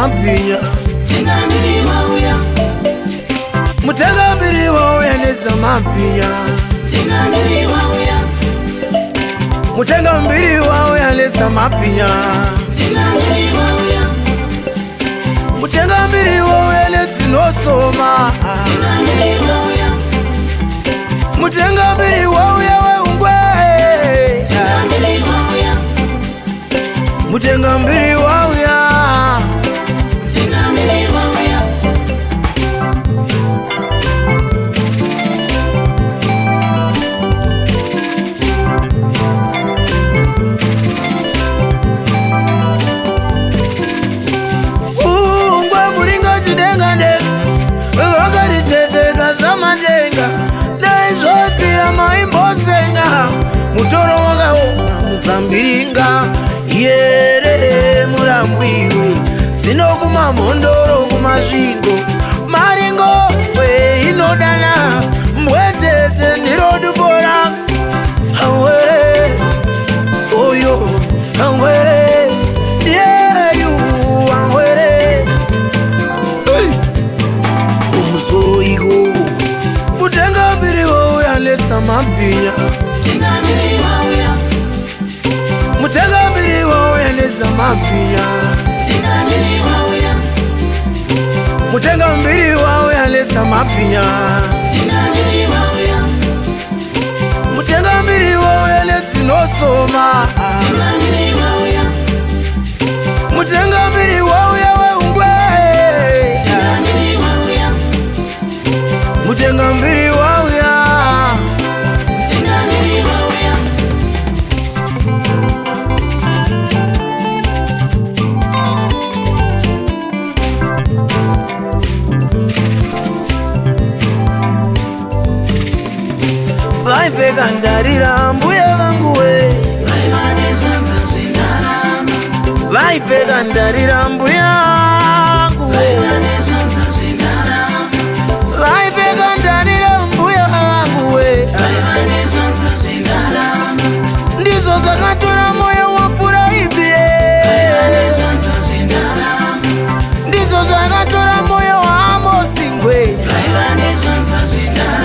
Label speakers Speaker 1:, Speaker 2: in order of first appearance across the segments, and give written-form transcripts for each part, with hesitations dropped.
Speaker 1: mapinya
Speaker 2: Tingambiri wauya
Speaker 1: Mutengambiri wauya neza mapinya
Speaker 2: Tingambiri wauya
Speaker 1: Mutengambiri wauya neza mapinya
Speaker 2: Tingambiri wauya
Speaker 1: Mutengambiri wauya neza nosoma
Speaker 2: Tingambiri wauya
Speaker 1: Mutengambiri wauya weungwe
Speaker 2: Tingambiri wauya
Speaker 1: Mutengambiri wauya
Speaker 2: Tingambiri wauya
Speaker 1: Ungwe muringa chidenga ndeka Vakaritete samadenga Daizvopira maimbosenga Mutoro wakaona muzambiringa Yere murambwiwe Zino kumamhondoro kumazvingo Maringo we inodana Mbwetete ndirodubora Hawere Oyo Hawere Dieyu Hawere Kumsoro igo Mutengambiri wauya neza mapinya
Speaker 2: Tingambiri wauya
Speaker 1: Mutengambiri wauya neza mapinya
Speaker 2: Tingambiri wauya
Speaker 1: Mutengambiri wauya neza mapinya
Speaker 2: Tingambiri wauya
Speaker 1: Mutengambiri wauya nezinosoma
Speaker 2: Tingambiri wauya
Speaker 1: Mutengambiri wauya weungwe
Speaker 2: Tingambiri wauya
Speaker 1: Mutengambiri wauya
Speaker 2: Tingambiri wauya
Speaker 1: Vaipfeka ndarira mbuya vangu we
Speaker 2: Vaiva nezvanza zvendarama
Speaker 1: Vaipfeka ndarira mbuya vangu
Speaker 2: Vaiva nezvanza zvendarama
Speaker 1: Vaipfeka ndarira mbuya vangu we
Speaker 2: Vaiva nezvanza zvendarama
Speaker 1: Ndizvo zvakatora moyo wafuraibie
Speaker 2: Vaiva nezvanza zvendarama
Speaker 1: Ndizvo zvakatora moyo waamosingwe
Speaker 2: Vaiva nezvanza zvendarama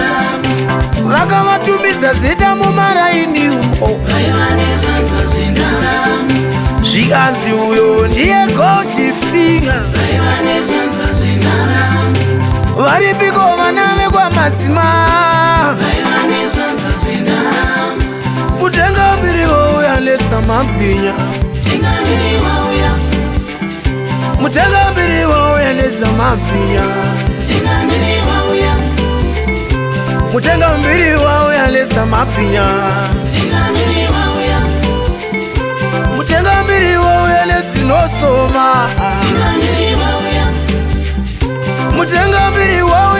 Speaker 1: Vakavatumidza zita mumaraini umo
Speaker 2: Vaiva nezvanza zvendarama
Speaker 1: Zvikanzi uyo ndiye Goldfinger
Speaker 2: Vaiva nezvanza zvendarama
Speaker 1: Varipiko vana vekwamazima
Speaker 2: Vaiva nezvanza zvendarama
Speaker 1: Mutengambiri wauya neza mapinya
Speaker 2: Tingambiri wauya
Speaker 1: Mutengambiri wauya neza mapinya
Speaker 2: Tingambiri wauya
Speaker 1: Mutengambiri wauya neza mapinya
Speaker 2: Tingambiri wauya
Speaker 1: Mutengambiri wauya nezinosoma
Speaker 2: Tingambiri wauya
Speaker 1: Mutengambiri wauya